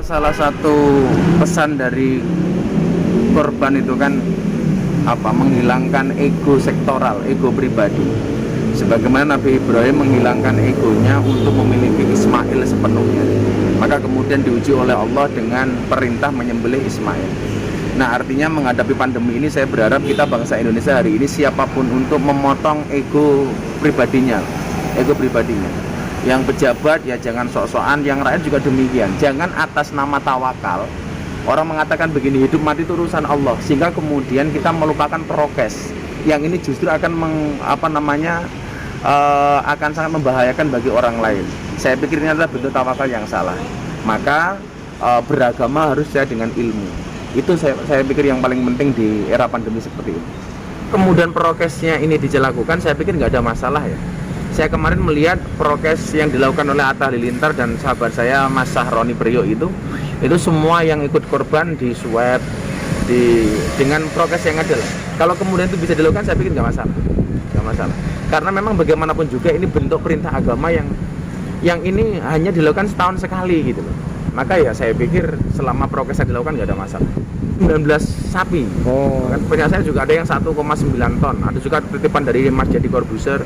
salah satu pesan dari korban itu kan menghilangkan ego sektoral, ego pribadi. Sebagaimana Nabi Ibrahim menghilangkan egonya untuk memiliki Ismail sepenuhnya. Maka kemudian diuji oleh Allah dengan perintah menyembelih Ismail. Nah, artinya menghadapi pandemi ini saya berharap kita bangsa Indonesia hari ini siapapun untuk memotong ego pribadinya. Yang pejabat ya jangan sok-sokan, yang rakyat juga demikian. Jangan atas nama tawakal orang mengatakan begini, hidup mati itu urusan Allah, sehingga kemudian kita melupakan prokes. Yang ini justru akan akan sangat membahayakan bagi orang lain. Saya pikir ini adalah bentuk tawakal yang salah. Maka beragama harus saya dengan ilmu. Itu saya pikir yang paling penting di era pandemi seperti ini. Kemudian prokesnya ini dilakukan, saya pikir nggak ada masalah ya. Saya kemarin melihat prokes yang dilakukan oleh Atta Halilintar dan sahabat saya Mas Sahroni Priyo itu semua yang ikut korban di swab dengan prokes yang ada lah. Kalau kemudian itu bisa dilakukan, saya pikir nggak masalah. Karena memang bagaimanapun juga ini bentuk perintah agama yang ini hanya dilakukan setahun sekali gitu loh. Maka ya saya pikir selama prokesnya dilakukan nggak ada masalah. 19 sapi. Kan punya saya juga ada yang 1,9 ton. Ada juga titipan dari Mas Jadi Corbuzier,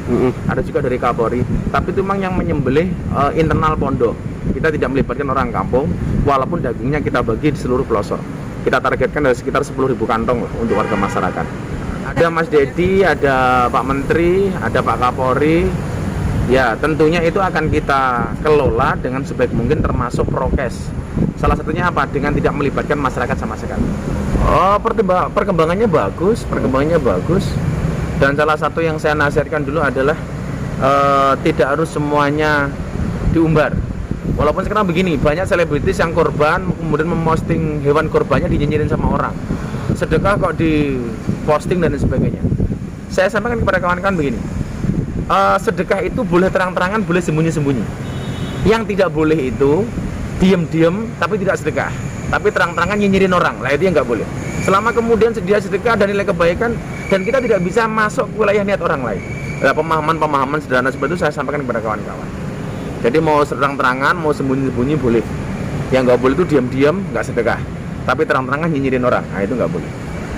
ada juga dari Kapolri. Tapi itu memang yang menyembelih internal pondok. Kita tidak melibatkan orang kampung, walaupun dagingnya kita bagi di seluruh pelosok. Kita targetkan dari sekitar 10.000 kantong lah untuk warga masyarakat. Ada Mas Dedi, ada Pak Menteri, ada Pak Kapolri. Ya, tentunya itu akan kita kelola dengan sebaik mungkin termasuk prokes. Salah satunya apa? Dengan tidak melibatkan masyarakat sama sekali. Perkembangannya bagus. Dan salah satu yang saya nasihatkan dulu adalah tidak harus semuanya diumbar. Walaupun sekarang begini, banyak selebritis yang korban kemudian memposting hewan korbannya dinyinyirin sama orang. Sedekah kok diposting dan sebagainya. Saya sampaikan kepada kawan-kawan begini. Sedekah itu boleh terang-terangan, boleh sembunyi-sembunyi. Yang tidak boleh itu diam-diam tapi tidak sedekah, tapi terang-terangan nyinyirin orang. Lah itu yang nggak boleh. Selama kemudian dia sedekah dan nilai kebaikan, dan kita tidak bisa masuk ke wilayah niat orang lain. Nah, pemahaman sederhana seperti itu saya sampaikan kepada kawan-kawan. Jadi mau terang-terangan, mau sembunyi-sembunyi boleh. Yang nggak boleh itu diam-diam, nggak sedekah, tapi terang-terangan nyinyirin orang. Nah itu nggak boleh.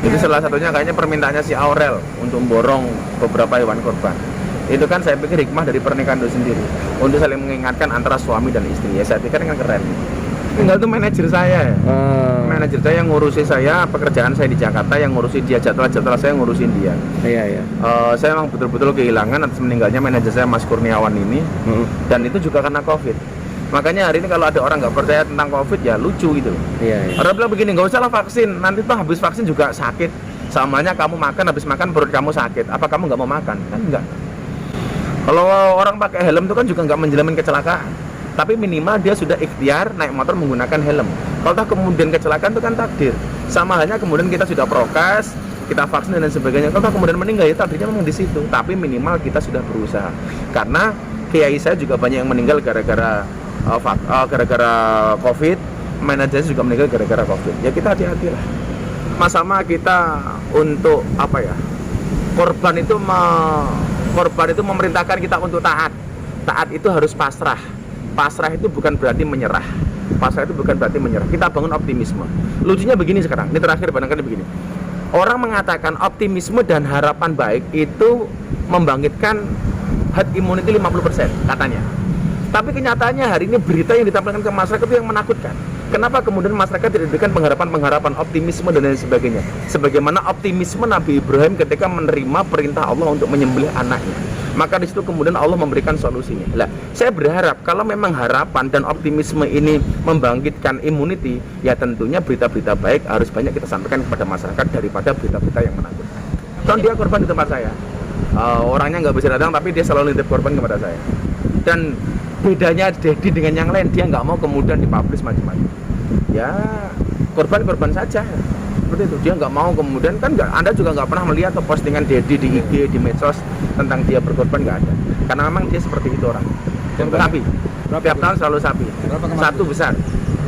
Itu salah satunya kayaknya permintaannya si Aurel untuk memborong beberapa hewan korban. Itu kan saya pikir hikmah dari pernikahan itu sendiri untuk saling mengingatkan antara suami dan istri. Ya saya pikir kan keren. Tinggal itu manajer saya ya. Manajer saya yang ngurusi saya, pekerjaan saya di Jakarta, yang ngurusi dia, jadwal saya ngurusin dia. Iya. Saya memang betul-betul kehilangan atas meninggalnya manajer saya Mas Kurniawan ini. Dan itu juga karena COVID. Makanya hari ini kalau ada orang nggak percaya tentang COVID ya lucu gitu. Iya. Orang bilang begini, nggak usah lah vaksin, nanti tuh habis vaksin juga sakit. Samanya kamu makan, habis makan perut kamu sakit. Apa kamu nggak mau makan? Kan enggak. Kalau orang pakai helm itu kan juga nggak menjamin kecelakaan, tapi minimal dia sudah ikhtiar naik motor menggunakan helm. Kalau kemudian kecelakaan itu kan takdir. Sama halnya kemudian kita sudah prokes, kita vaksin dan sebagainya. Kalau kemudian meninggal ya takdirnya memang di situ. Tapi minimal kita sudah berusaha. Karena kiai saya juga banyak yang meninggal gara-gara COVID. Manajer juga meninggal gara-gara COVID. Ya kita hati-hati lah. Sama kita untuk korban itu memerintahkan kita untuk taat. Taat itu harus pasrah. Pasrah itu bukan berarti menyerah. Kita bangun optimisme. Lucunya begini sekarang, ini terakhir barangkali begini. Orang mengatakan optimisme dan harapan baik itu membangkitkan herd immunity 50% katanya. Tapi kenyataannya hari ini berita yang ditampilkan ke masyarakat itu yang menakutkan. Kenapa kemudian masyarakat tidak diberikan pengharapan, optimisme dan lain sebagainya? Sebagaimana optimisme Nabi Ibrahim ketika menerima perintah Allah untuk menyembelih anaknya. Maka di situ kemudian Allah memberikan solusinya. Lah, saya berharap kalau memang harapan dan optimisme ini membangkitkan immunity, ya tentunya berita-berita baik harus banyak kita sampaikan kepada masyarakat daripada berita-berita yang menakutkan. Contoh dia korban di tempat saya. Orangnya nggak bisa datang tapi dia selalu nitip korban kepada saya. Dan bedanya Dedi dengan yang lain, dia nggak mau kemudian dipublish macam-macam. Ya korban saja seperti itu. Dia nggak mau kemudian kan Anda juga nggak pernah melihat postingan Dedi di IG, di medsos tentang dia berkorban, nggak ada. Karena memang dia seperti itu orang. Sapi. Tiap tahun selalu sapi.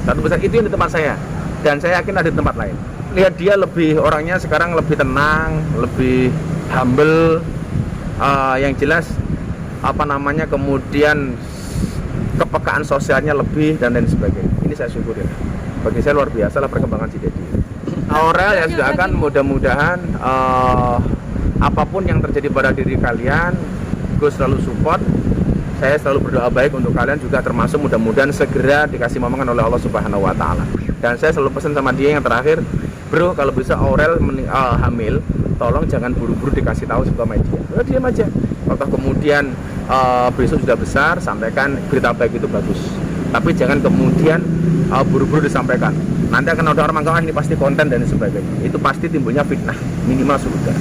Satu besar itu yang di tempat saya. Dan saya yakin ada di tempat lain. Lihat dia lebih orangnya sekarang lebih tenang, lebih humble. Yang jelas kemudian kepekaan sosialnya lebih dan lain sebagainya. Ini saya syukuri. bagi saya luar biasa lah perkembangan si Dedi. Aurel ya sudah akan mudah-mudahan apapun yang terjadi pada diri kalian, gue selalu support. Saya selalu berdoa baik untuk kalian juga, termasuk mudah-mudahan segera dikasih momongan oleh Allah Subhanahu wa taala. Dan saya selalu pesan sama dia yang terakhir, bro, kalau bisa Aurel hamil, tolong jangan buru-buru dikasih tahu sebuah media. Diam aja. Kalau kemudian besok sudah besar, sampaikan berita baik itu bagus. Tapi jangan kemudian buru-buru disampaikan. Nanti akan ada orang menganggap ini pasti konten dan sebagainya. Itu pasti timbulnya fitnah, minimal sudah.